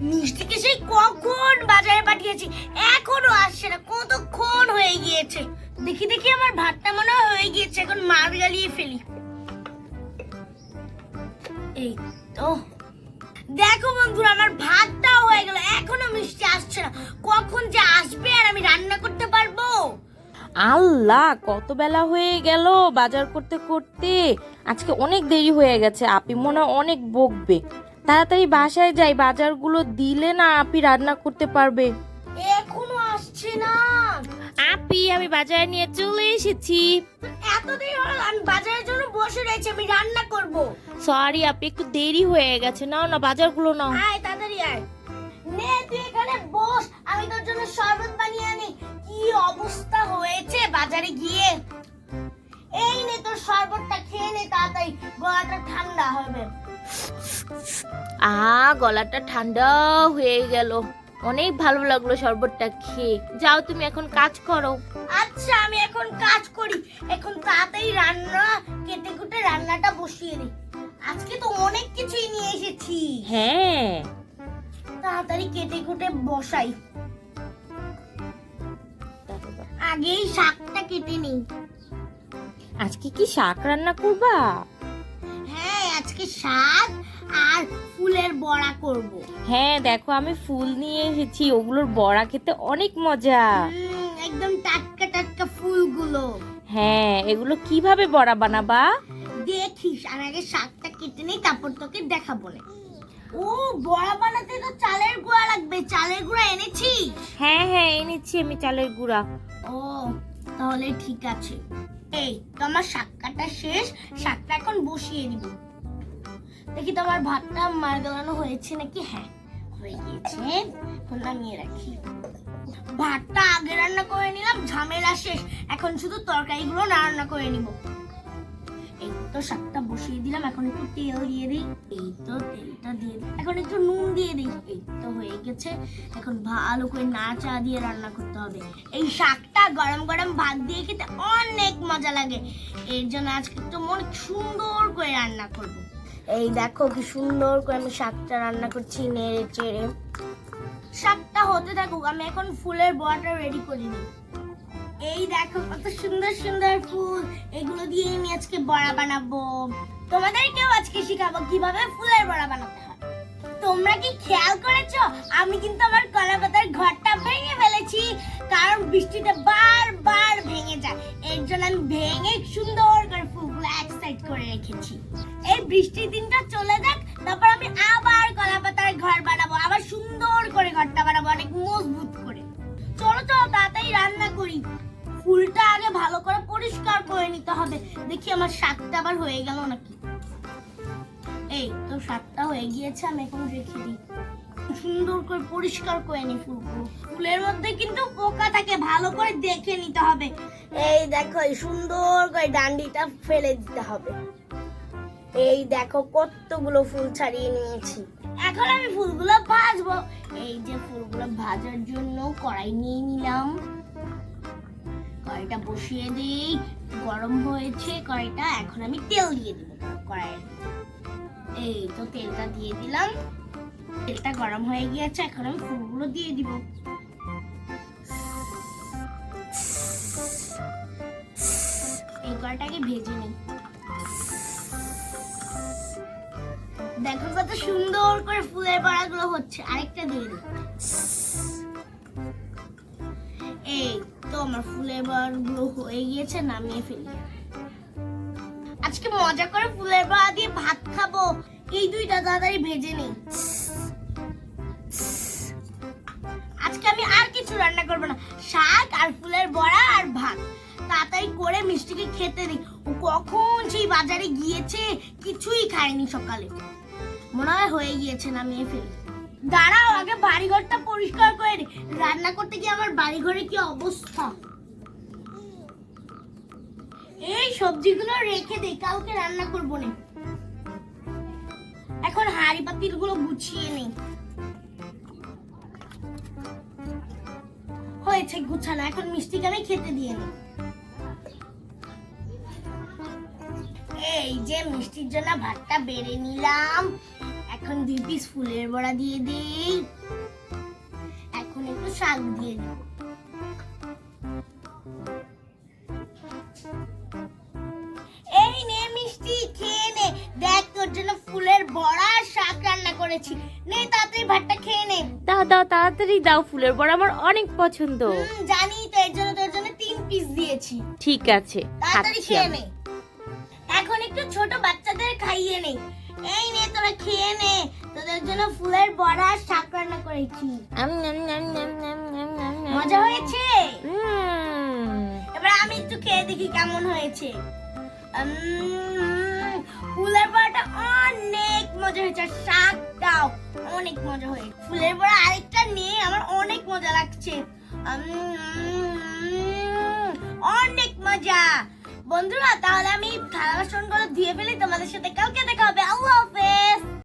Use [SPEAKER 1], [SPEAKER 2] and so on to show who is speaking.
[SPEAKER 1] মিষ্টিকে সেই কখন বাজারে পাঠিয়েছি, এখনো আসছে না। কতক্ষণ হয়ে গিয়েছে। দেখি দেখি আমার ভাতটা মনে হয় হয়ে গিয়েছে, এখন মার গালিয়ে ফেলি। এই তো দেখো বন্ধুরা, আমার ভাতটাও হয়ে গেল, এখনো মিষ্টি আসছে না। কখন যে আসবে আর আমি রান্না করতে পারবো।
[SPEAKER 2] আল্লাহ, কত বেলা হয়ে গেল বাজার করতে করতে। আজকে অনেক দেরি হয়ে গেছে, আপি মনে হয় অনেক বকবে। তাড়াতাড়ি বাসায় যাই, বাজারগুলো দিলে না আপি রান্না করতে পারবে।
[SPEAKER 1] এখনো আসছে না।
[SPEAKER 2] আপি, আমি বাজারে নিয়ে চলে এসেছি।
[SPEAKER 1] এত দেরি হলো, আমি বাজারের জন্য বসে রয়েছি, আমি রান্না করব।
[SPEAKER 2] সরি আপি, একটু দেরি হয়ে গেছে। নাও না বাজারগুলো নাও।
[SPEAKER 1] আয় তাড়াতাড়ি আয়। নে তুই এখানে বস, আমি তোর জন্য শরবত বানিয়ে আনি। কি অবস্থা হয়েছে বাজারে গিয়ে। এই নে তোর শরবতটা খেয়ে নে তাড়াতাড়ি, গলাটা ঠান্ডা হবে।
[SPEAKER 2] গলাটা ঠান্ডা হয়ে গেল। অনেক ভালো লাগলো শরবতটা খেয়ে। যাও তুমি এখন কাজ করো।
[SPEAKER 1] আচ্ছা, আমি এখন কাজ করি। এখন তাড়াতাড়ি রান্না কেটে কুটে রান্নাটা বসিয়ে দিই। আজকে তো অনেক কিছুই নিয়ে এসেছি।
[SPEAKER 2] হ্যাঁ,
[SPEAKER 1] তাড়াতাড়ি কেটে কুটে বসাই। আগেই শাকটা কেটে নিই।
[SPEAKER 2] আজকে কি শাক রান্না করবা?
[SPEAKER 1] হ্যাঁ, আজকে শাক আর ফুলের বড়া করব।
[SPEAKER 2] হ্যাঁ, দেখো আমি ফুল নিয়ে এসেছি, ওগুলোর বড়া খেতে অনেক মজা।
[SPEAKER 1] একদম টাটকা টাটকা ফুলগুলো।
[SPEAKER 2] হ্যাঁ, এগুলো কিভাবে বড়া বানাবা?
[SPEAKER 1] দেখিস, আর আগে শাকটা কেটে নেই, তারপর তোকে দেখাবো না। ও, বড়া বানাতে তো চালের গুঁড়া লাগবে। চালের গুঁড়া এনেছিস?
[SPEAKER 2] হ্যাঁ হ্যাঁ, এনেছি আমি চালের গুঁড়া।
[SPEAKER 1] ও, তাহলে ঠিক আছে। এই তো আমার শাক কাটা শেষ, শাকটা এখন বসিয়ে দিব। দেখি তোমার ভাতটা মার গলানো হয়েছে নাকি। হ্যাঁ, হয়ে গিয়েছে। এখন নামিয়ে রাখি। ভাতটা আগে রান্না করে নিলাম, ঝামেলা শেষ। এখন শুধু তরকারিগুলো রান্না করে নিব। এই তো শাকটা বসিয়ে দিলাম, এখন একটু তেল দিয়ে দিই। এই তো তেলটা দিয়ে দিই, এখন একটু নুন দিয়ে দিই। এই তো হয়ে গেছে। এখন ভালো করে নাড়া দিয়ে রান্না করতে হবে। এই শাকটা গরম গরম ভাত দিয়ে খেতে অনেক মজা লাগে। এর জন্য আজকে তো মনে সুন্দর করে রান্না করব। এই দেখো কি সুন্দর করে আমি শাকটা রান্না করছি, নেড়ে চেড়ে। শাকটা হতে থাকুক, আমি এখন ফুলের বড়াটা রেডি করে নিই। এই দেখো কত সুন্দর সুন্দর ফুল, এগুলো দিয়ে আমি আজকে বড়া বানাবো। তোমাদেরকেও আজকে শিখাবো কিভাবে ফুলের বড়া বানাতে হয়। তোমরা কি খেয়াল করেছো, আমি কিন্তু আমার কলাপাতার ঘরটা ভেঙে ফেলেছি, কারণ বৃষ্টিতে বারবার ভেঙে যায়। এর জন্য আমি ভেঙে সুন্দর করে ফুলগুলো এক সাইড করে রেখেছি। এই বৃষ্টির দিনটা চলে যাক, তারপর আমি আবার কলাপাতার ঘর বানাবো, আবার সুন্দর করে ঘরটা বানাবো, অনেক মজবুত করে। চলো চলো তাড়াতাড়ি রান্না করি। ফুলটা আগে ভালো করে পরিষ্কার করে নিতে হবে। দেখি আমার শাকটা আবার হয়ে গেল নাকি। এই তো শাকটা হয়ে গিয়েছে, আমি এখন রেখে দিই। সুন্দর করে পরিষ্কার করে নি ফুলগুলো। ফুলের মধ্যে কিন্তু পোকা থাকে, ভালো করে দেখে নিতে হবে। এই দেখো, এই সুন্দর করে ডান্ডিটা ফেলে দিতে হবে। এই দেখো কতগুলো ফুল ছাড়িয়ে নিয়েছি। এখন আমি ফুলগুলো ভাজবো। এই যে ফুলগুলো ভাজার জন্য কড়াই নিয়ে নিলাম। কড়াইটা বসিয়ে দিই, গরম হয়েছে কড়াইটা। এখন আমি তেল দিয়ে দিব কড়াইয়ে। এই তো তেলটা দিয়ে দিলাম, তেলটা গরম হয়ে গিয়েছে। এখন আমি ফুলগুলো দিয়ে দিব। এই কড়াইটাকে ভেজে নিই। দেখো কত সুন্দর করে ফুলের বড়াগুলো হচ্ছে। আরেকটা দিয়ে দিই। এই তো আমার ফুলের বড়াগুলো হয়ে গিয়েছে, নামিয়ে ফেলি। আজকে মজা করে ফুলের বড়া দিয়ে ভাত খাবো। এই দুইটা তাড়াতাড়ি ভেজে নিই। আজকে আমি আর কিছু রান্না করবো না, শাক আর ফুলের বড়া আর ভাত। তাড়াতাড়ি করে মিষ্টিকে খেতে দিই। ও কখন সেই বাজারে গিয়েছে, কিছুই খায়নি সকালে। মনে হয় হয়ে গিয়েছে, নামিয়ে ফেলি। দাঁড়াও, আগে বাড়িঘরটা পরিষ্কার করে নি। রান্না করতে গিয়ে আমার বাড়িঘরে কি অবস্থা। এই সবজিগুলো রেখে দে, কালকে রান্না করবো না। এখন হাঁড়ি পাতিল গুলো গুছিয়ে নেই। হয়েছে গুছানো, এখন মিষ্টিকে আমি খেতে দিয়ে নিই। এই যে মিষ্টির জন্য ভাতটা বেড়ে নিলাম। এখন 2 পিস ফুলের বড়া দিয়ে দেই। এখন একটু শাক দিয়ে দেব। এই নে মিষ্টি, খেয়ে নে। দেখ তোর জন্য ফুলের বড়া আর শাক রান্না করেছি। নে তাড়াতাড়ি ভাতটা খেয়ে নে।
[SPEAKER 2] দাও দাও, তাড়াতাড়ি দাও, ফুলের বড়া আমার অনেক পছন্দ।
[SPEAKER 1] জানি তো, এর জন্য তোর জন্য 3 পিস দিয়েছি।
[SPEAKER 2] ঠিক আছে,
[SPEAKER 1] তাড়াতাড়ি
[SPEAKER 2] খাচ্ছি
[SPEAKER 1] খেয়ে
[SPEAKER 2] আমি।
[SPEAKER 1] নে। এখন একটু ছোট বাচ্চাদের খাইয়ে নে। এই নে তোরা খেয়ে নে, তোদের জন্য ফুলের বড়া আর শাক রান্না করেছি। মজা হয়েছে? এবার আমি একটু খেয়ে দেখি কেমন হয়েছে। ফুলের বড়াটা অনেক মজা হয়েছে, আর শাকটাও অনেক মজা হয়েছে। ফুলের বড়া আরেকটা নিয়ে আমার অনেক মজা লাগছে। অনেক মজা। বন্ধুরা, তাহলে আমি থালা বাসনগুলো ধুয়ে ফেলি। তোমাদের সাথে কালকে দেখা হবে। আল্লাহ হাফেজ।